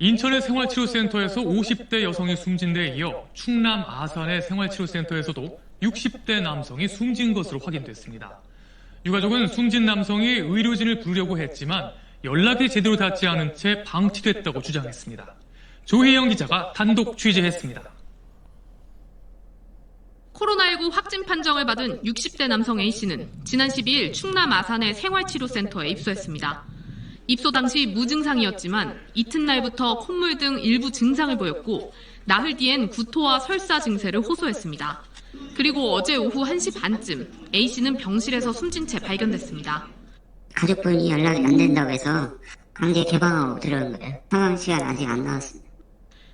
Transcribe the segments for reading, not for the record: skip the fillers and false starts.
인천의 생활치료센터에서 50대 여성이 숨진 데에 이어 충남 아산의 생활치료센터에서도 60대 남성이 숨진 것으로 확인됐습니다. 유가족은 숨진 남성이 의료진을 부르려고 했지만 연락이 제대로 닿지 않은 채 방치됐다고 주장했습니다. 조희영 기자가 단독 취재했습니다. 코로나19 확진 판정을 받은 60대 남성 A씨는 지난 12일 충남 아산의 생활치료센터에 입소했습니다. 입소 당시 무증상이었지만 이튿날부터 콧물 등 일부 증상을 보였고 나흘 뒤엔 구토와 설사 증세를 호소했습니다. 그리고 어제 오후 1시 반쯤 A씨는 병실에서 숨진 채 발견됐습니다. 가족분이 연락이 안 된다고 해서 강제 개방하고 들어온 거예요. 상황 시간 아직 안 나왔습니다.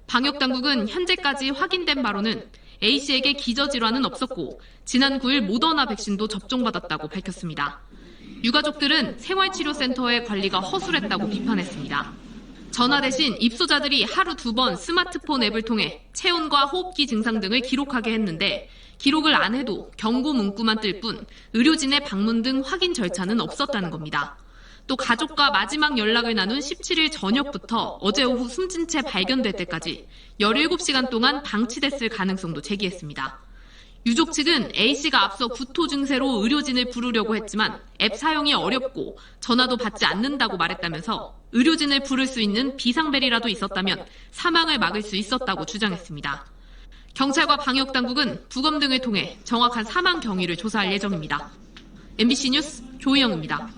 방역당국은 현재까지 확인된 바로는 A씨에게 기저질환은 없었고 지난 9일 모더나 백신도 접종받았다고 밝혔습니다. 유가족들은 생활치료센터의 관리가 허술했다고 비판했습니다. 전화 대신 입소자들이 하루 2번 스마트폰 앱을 통해 체온과 호흡기 증상 등을 기록하게 했는데 기록을 안 해도 경고 문구만 뜰 뿐 의료진의 방문 등 확인 절차는 없었다는 겁니다. 또 가족과 마지막 연락을 나눈 17일 저녁부터 어제 오후 숨진 채 발견될 때까지 17시간 동안 방치됐을 가능성도 제기했습니다. 유족 측은 A씨가 앞서 구토 증세로 의료진을 부르려고 했지만 앱 사용이 어렵고 전화도 받지 않는다고 말했다면서 의료진을 부를 수 있는 비상벨이라도 있었다면 사망을 막을 수 있었다고 주장했습니다. 경찰과 방역당국은 부검 등을 통해 정확한 사망 경위를 조사할 예정입니다. MBC 뉴스 조희영입니다.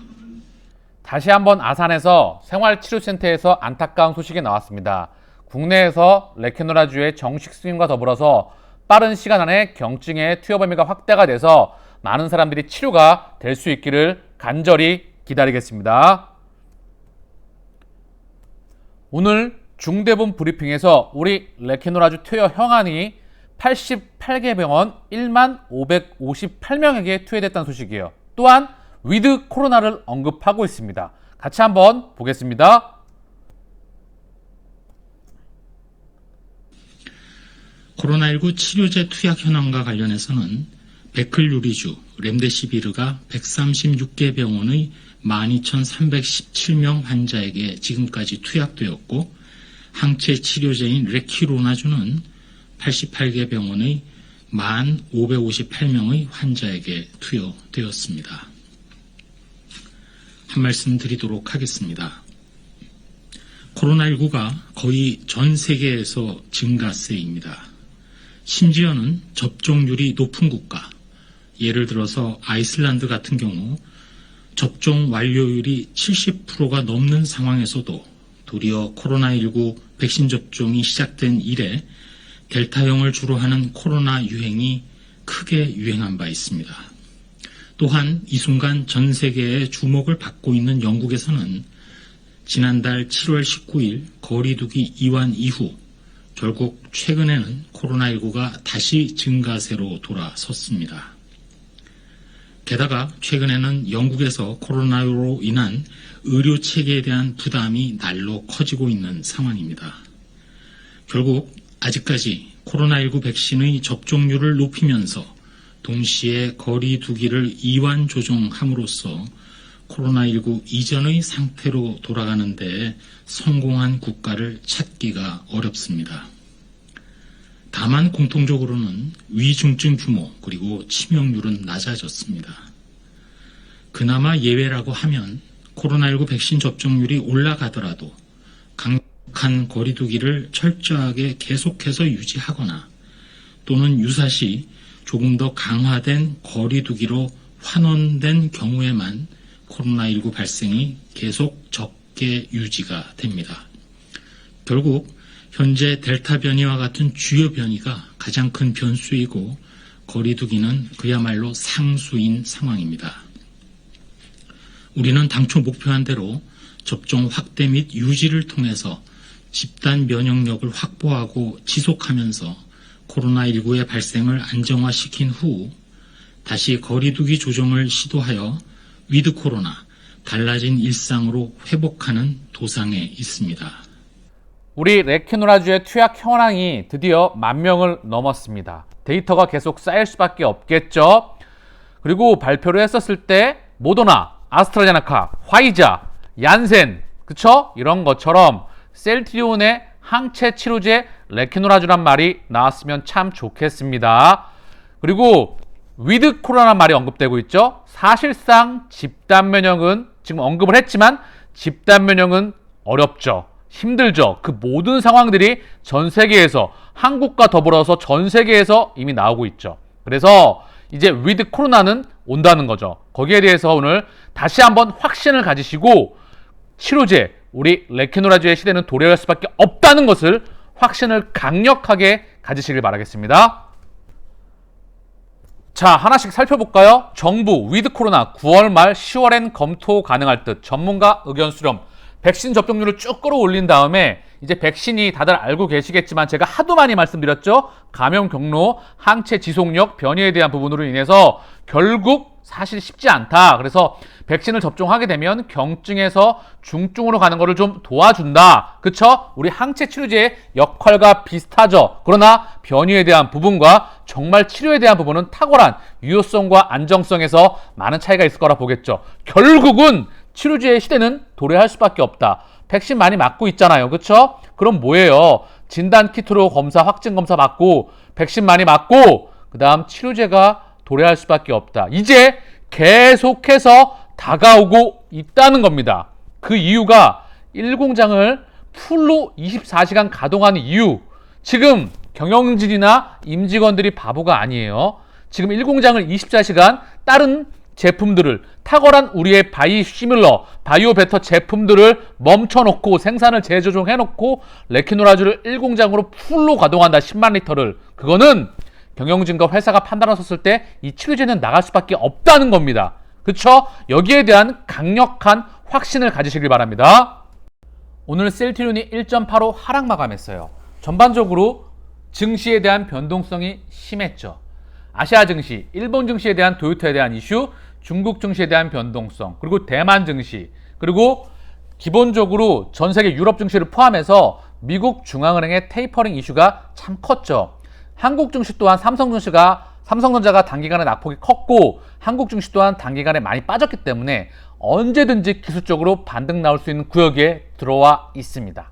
다시 한번 아산에서 생활치료센터에서 안타까운 소식이 나왔습니다. 국내에서 레케노라주의 정식 승인과 더불어서 빠른 시간 안에 경증의 투여 범위가 확대가 돼서 많은 사람들이 치료가 될 수 있기를 간절히 기다리겠습니다. 오늘 중대본 브리핑에서 우리 레케노라주 투여 형안이 88개 병원 1만 558명에게 투여됐다는 소식이에요. 또한 위드 코로나를 언급하고 있습니다. 같이 한번 보겠습니다. 코로나19 치료제 투약 현황과 관련해서는 베클루리주, 렘데시비르가 136개 병원의 12,317명 환자에게 지금까지 투약되었고 항체 치료제인 레키로나주는 88개 병원의 1,558명의 환자에게 투여되었습니다. 한 말씀 드리도록 하겠습니다. 코로나19가 거의 전 세계에서 증가세입니다. 심지어는 접종률이 높은 국가, 예를 들어서 아이슬란드 같은 경우 접종 완료율이 70%가 넘는 상황에서도 도리어 코로나19 백신 접종이 시작된 이래 델타형을 주로 하는 코로나 유행이 크게 유행한 바 있습니다. 또한 이 순간 전 세계의 주목을 받고 있는 영국에서는 지난달 7월 19일 거리두기 이완 이후 결국 최근에는 코로나19가 다시 증가세로 돌아섰습니다. 게다가 최근에는 영국에서 코로나로 인한 의료 체계에 대한 부담이 날로 커지고 있는 상황입니다. 결국 아직까지 코로나19 백신의 접종률을 높이면서 동시에 거리두기를 이완 조정함으로써 코로나19 이전의 상태로 돌아가는 데 성공한 국가를 찾기가 어렵습니다. 다만 공통적으로는 위중증 규모 그리고 치명률은 낮아졌습니다. 그나마 예외라고 하면 코로나19 백신 접종률이 올라가더라도 강력한 거리두기를 철저하게 계속해서 유지하거나 또는 유사시 조금 더 강화된 거리두기로 환원된 경우에만 코로나19 발생이 계속 적게 유지가 됩니다. 결국 현재 델타 변이와 같은 주요 변이가 가장 큰 변수이고 거리두기는 그야말로 상수인 상황입니다. 우리는 당초 목표한 대로 접종 확대 및 유지를 통해서 집단 면역력을 확보하고 지속하면서 코로나19의 발생을 안정화시킨 후 다시 거리두기 조정을 시도하여 위드 코로나, 달라진 일상으로 회복하는 도상에 있습니다. 우리 레케노라주의 투약 현황이 드디어 10,000명을 넘었습니다. 데이터가 계속 쌓일 수밖에 없겠죠. 그리고 발표를 했었을 때 모더나, 아스트라제네카, 화이자, 얀센, 그쵸? 이런 것처럼 셀트리온의 항체 치료제 레케노라주란 말이 나왔으면 참 좋겠습니다. 그리고 위드 코로나란 말이 언급되고 있죠. 사실상 집단 면역은 지금 언급을 했지만 집단 면역은 어렵죠. 힘들죠. 그 모든 상황들이 전 세계에서 한국과 더불어서 전 세계에서 이미 나오고 있죠. 그래서 이제 위드 코로나는 온다는 거죠. 거기에 대해서 오늘 다시 한번 확신을 가지시고 치료제 우리 레케노라주의 시대는 도래할 수밖에 없다는 것을 확신을 강력하게 가지시길 바라겠습니다. 자, 하나씩 살펴볼까요? 정부 위드 코로나 9월 말 10월엔 검토 가능할 듯 전문가 의견 수렴. 백신 접종률을 쭉 끌어올린 다음에 이제 백신이 다들 알고 계시겠지만 제가 하도 많이 말씀드렸죠. 감염 경로, 항체 지속력, 변이에 대한 부분으로 인해서 결국 사실 쉽지 않다. 그래서 백신을 접종하게 되면 경증에서 중증으로 가는 것을 좀 도와준다. 그쵸? 우리 항체 치료제의 역할과 비슷하죠. 그러나 변이에 대한 부분과 정말 치료에 대한 부분은 탁월한 유효성과 안정성에서 많은 차이가 있을 거라 보겠죠. 결국은 치료제의 시대는 도래할 수밖에 없다. 백신 많이 맞고 있잖아요. 그쵸? 그럼 뭐예요? 진단 키트로 검사, 확진 검사 받고 백신 많이 맞고 그 다음 치료제가 도래할 수밖에 없다. 이제 계속해서 다가오고 있다는 겁니다. 그 이유가 1공장을 풀로 24시간 가동하는 이유. 지금 경영진이나 임직원들이 바보가 아니에요. 지금 1공장을 24시간 다른 제품들을 탁월한 우리의 바이시밀러, 바이오베터 제품들을 멈춰놓고 생산을 재조정해놓고 레케노라주를 1공장으로 풀로 가동한다. 10만 리터를. 그거는 경영진과 회사가 판단을 섰을 때 이 치료제는 나갈 수밖에 없다는 겁니다. 그쵸? 여기에 대한 강력한 확신을 가지시길 바랍니다. 오늘 셀트리온이 1.85 하락 마감했어요. 전반적으로 증시에 대한 변동성이 심했죠. 아시아 증시, 일본 증시에 대한 도요타에 대한 이슈, 중국 증시에 대한 변동성, 그리고 대만 증시, 그리고 기본적으로 전 세계 유럽 증시를 포함해서 미국 중앙은행의 테이퍼링 이슈가 참 컸죠. 한국 증시 또한 삼성전자가 단기간에 낙폭이 컸고 한국 증시 또한 단기간에 많이 빠졌기 때문에 언제든지 기술적으로 반등 나올 수 있는 구역에 들어와 있습니다.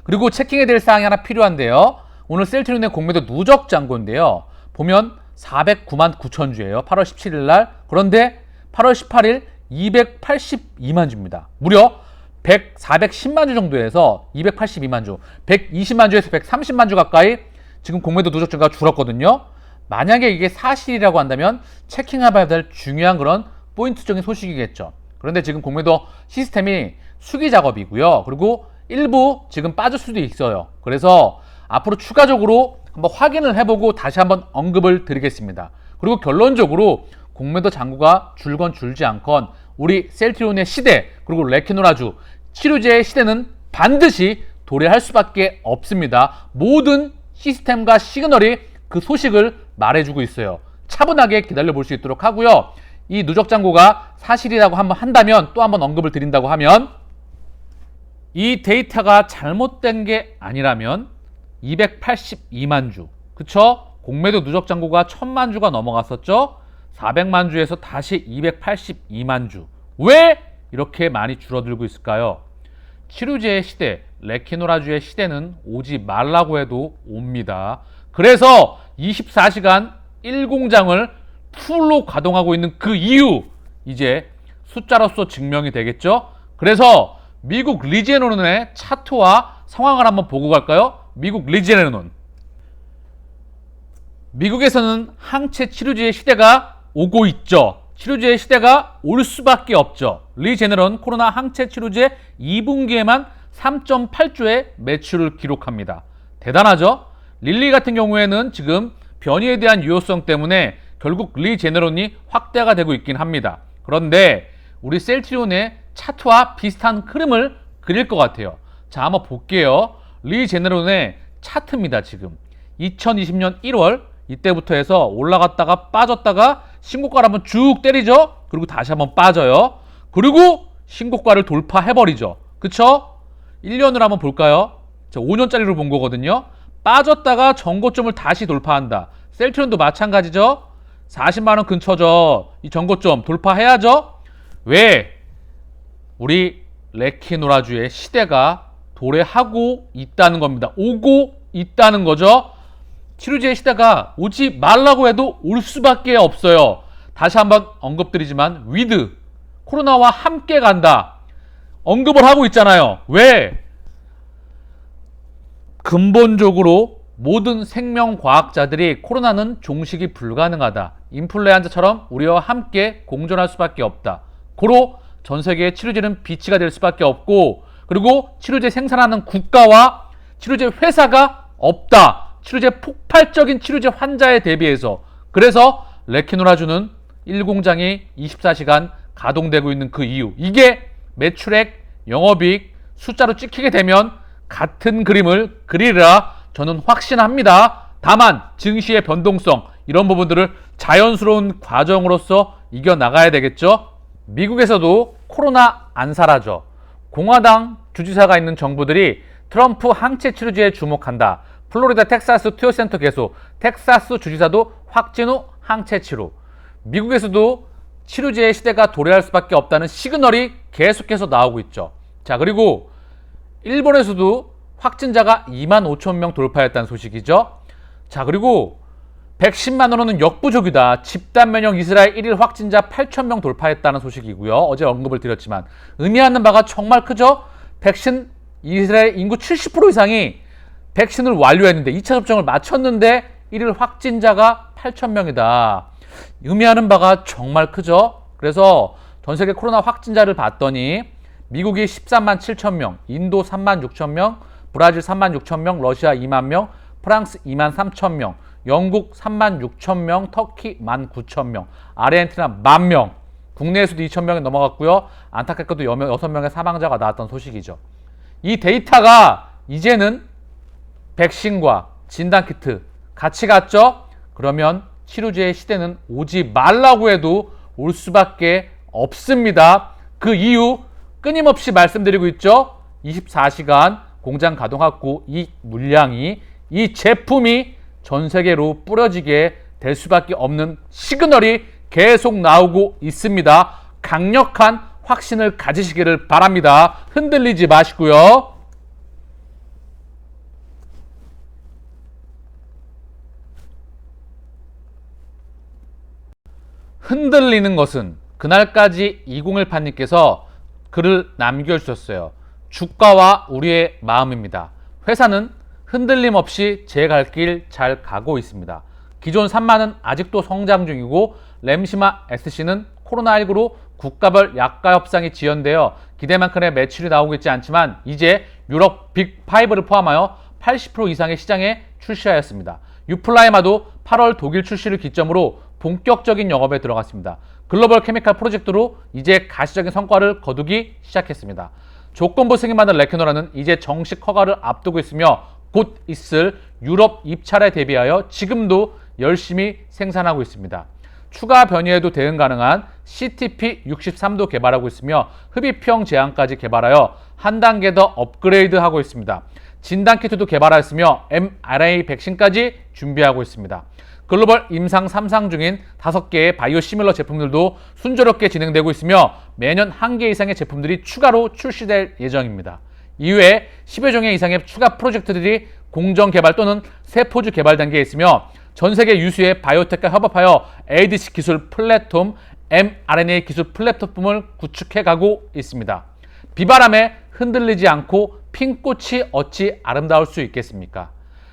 그리고 체킹해야 될 사항이 하나 필요한데요. 오늘 셀트리온의 공매도 누적 잔고인데요. 보면 409만 9천 주예요. 8월 17일 날. 그런데 8월 18일 282만 주입니다. 무려 410만 주 정도에서 282만 주, 120만 주에서 130만 주 가까이 지금 공매도 누적 잔고가 줄었거든요. 만약에 이게 사실이라고 한다면 체킹해봐야 될 중요한 그런 포인트적인 소식이겠죠. 그런데 지금 공매도 시스템이 수기 작업이고요. 그리고 일부 지금 빠질 수도 있어요. 그래서 앞으로 추가적으로 한번 확인을 해보고 다시 한번 언급을 드리겠습니다. 그리고 결론적으로 공매도 잔고가 줄건 줄지 않건 우리 셀트리온의 시대 그리고 레케노라주 치료제의 시대는 반드시 도래할 수밖에 없습니다. 모든 시스템과 시그널이 그 소식을 말해주고 있어요. 차분하게 기다려볼 수 있도록 하고요. 이 누적 잔고가 사실이라고 한번 한다면 또 한번 언급을 드린다고 하면 이 데이터가 잘못된 게 아니라면 282만 주, 그쵸? 공매도 누적 잔고가 1000만 주가 넘어갔었죠? 400만 주에서 다시 282만 주. 왜 이렇게 많이 줄어들고 있을까요? 치료제의 시대, 레케노라주의 시대는 오지 말라고 해도 옵니다. 그래서 24시간 1공장을 풀로 가동하고 있는 그 이유, 이제 숫자로서 증명이 되겠죠? 그래서 미국 리제네론의 차트와 상황을 한번 보고 갈까요? 미국 리제네론. 미국에서는 항체 치료제의 시대가 오고 있죠. 치료제의 시대가 올 수밖에 없죠. 리제네론 코로나 항체 치료제 2분기에만 3.8조의 매출을 기록합니다. 대단하죠? 릴리 같은 경우에는 지금 변이에 대한 유효성 때문에 결국 리제네론이 확대가 되고 있긴 합니다. 그런데 우리 셀트리온의 차트와 비슷한 흐름을 그릴 것 같아요. 자, 한번 볼게요. 리제네론의 차트입니다. 지금 2020년 1월 이때부터 해서 올라갔다가 빠졌다가 신고가를 한번 쭉 때리죠. 그리고 다시 한번 빠져요. 그리고 신고가를 돌파해버리죠. 그쵸? 1년으로 한번 볼까요? 자, 5년짜리로 본 거거든요. 빠졌다가 전고점을 다시 돌파한다. 셀트리온도 마찬가지죠. 40만원 근처죠. 이 전고점 돌파해야죠. 왜? 우리 레케노라주의 시대가 도래하고 있다는 겁니다. 오고 있다는 거죠. 치료제의 시대가 오지 말라고 해도 올 수밖에 없어요. 다시 한번 언급드리지만 위드 코로나와 함께 간다. 언급을 하고 있잖아요. 왜? 근본적으로 모든 생명과학자들이 코로나는 종식이 불가능하다. 인플루엔자처럼 우리와 함께 공존할 수밖에 없다. 고로 전 세계의 치료제는 비치가 될 수밖에 없고, 그리고 치료제 생산하는 국가와 치료제 회사가 없다. 치료제 폭발적인 치료제 환자에 대비해서. 그래서 레케노라주는 1공장이 24시간 가동되고 있는 그 이유, 이게 매출액, 영업이익, 숫자로 찍히게 되면 같은 그림을 그리리라 저는 확신합니다. 다만 증시의 변동성, 이런 부분들을 자연스러운 과정으로서 이겨나가야 되겠죠. 미국에서도 코로나 안 사라져. 공화당 주지사가 있는 정부들이 트럼프 항체 치료제에 주목한다. 플로리다 텍사스 투여센터 개소, 텍사스 주지사도 확진 후 항체 치료. 미국에서도 치료제의 시대가 도래할 수밖에 없다는 시그널이 계속해서 나오고 있죠. 자, 그리고 일본에서도 확진자가 25,000명 돌파했다는 소식이죠. 자, 그리고 110만 원은 역부족이다. 집단 면역 이스라엘 1일 확진자 8,000명 돌파했다는 소식이고요. 어제 언급을 드렸지만 의미하는 바가 정말 크죠. 백신 이스라엘 인구 70% 이상이 백신을 완료했는데 2차 접종을 마쳤는데 1일 확진자가 8,000명이다. 의미하는 바가 정말 크죠. 그래서 전 세계 코로나 확진자를 봤더니 미국이 13만 7천 명, 인도 3만 6천 명, 브라질 3만 6천 명, 러시아 2만 명, 프랑스 2만 3천 명, 영국 3만 6천 명, 터키 1만 9천 명, 아르헨티나 1만 명, 국내에서도 2천 명이 넘어갔고요. 안타깝게도 6명의 사망자가 나왔던 소식이죠. 이 데이터가 이제는 백신과 진단키트 같이 갔죠? 그러면 치료제의 시대는 오지 말라고 해도 올 수밖에 없습니다. 그 이유 끊임없이 말씀드리고 있죠. 24시간 공장 가동하고 이 물량이, 이 제품이 전 세계로 뿌려지게 될 수밖에 없는 시그널이 계속 나오고 있습니다. 강력한 확신을 가지시기를 바랍니다. 흔들리지 마시고요. 흔들리는 것은 그날까지 2018님께서 글을 남겨주셨어요. 주가와 우리의 마음입니다. 회사는 흔들림 없이 제 갈 길 잘 가고 있습니다. 기존 3만은 아직도 성장 중이고 램시마 SC는 코로나19로 국가별 약가 협상이 지연되어 기대만큼의 매출이 나오고 있지 않지만 이제 유럽 빅5를 포함하여 80% 이상의 시장에 출시하였습니다. 유플라이마도 8월 독일 출시를 기점으로 본격적인 영업에 들어갔습니다. 글로벌 케미칼 프로젝트로 이제 가시적인 성과를 거두기 시작했습니다. 조건부 승인받은 레케노라는 이제 정식 허가를 앞두고 있으며 곧 있을 유럽 입찰에 대비하여 지금도 열심히 생산하고 있습니다. 추가 변이에도 대응 가능한 CTP63도 개발하고 있으며 흡입형 제한까지 개발하여 한 단계 더 업그레이드하고 있습니다. 진단키트도 개발하였으며 mRNA 백신까지 준비하고 있습니다. 글로벌 임상 3상 중인 5개의 바이오시밀러 제품들도 순조롭게 진행되고 있으며 매년 1개 이상의 제품들이 추가로 출시될 예정입니다. 이외에 10여 종의 이상의 추가 프로젝트들이 공정 개발 또는 세포주 개발 단계에 있으며 전 세계 유수의 바이오텍과 협업하여 ADC 기술 플랫폼, mRNA 기술 플랫폼을 구축해가고 있습니다. 비바람에 흔들리지 않고 핀 꽃이 어찌 아름다울 수 있겠습니까?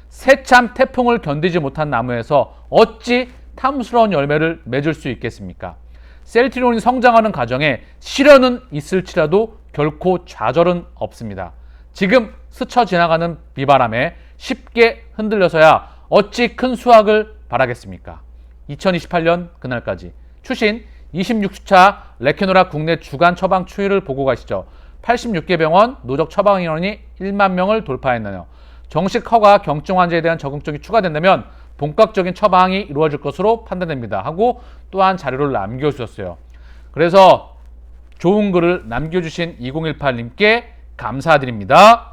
새참 태풍을 견디지 못한 나무에서 어찌 탐스러운 열매를 맺을 수 있겠습니까? 셀트리온이 성장하는 과정에 시련은 있을지라도 결코 좌절은 없습니다. 지금 스쳐 지나가는 비바람에 쉽게 흔들려서야 어찌 큰 수확을 바라겠습니까? 2028년 그날까지 추신 26주차 레케노라 국내 주간 처방 추이를 보고 가시죠. 86개 병원 누적 처방 인원이 1만 명을 돌파했나요? 정식 허가 경증 환자에 대한 적응증이 추가된다면 본격적인 처방이 이루어질 것으로 판단됩니다. 하고 또한 자료를 남겨주셨어요. 그래서 좋은 글을 남겨주신 2018님께 감사드립니다.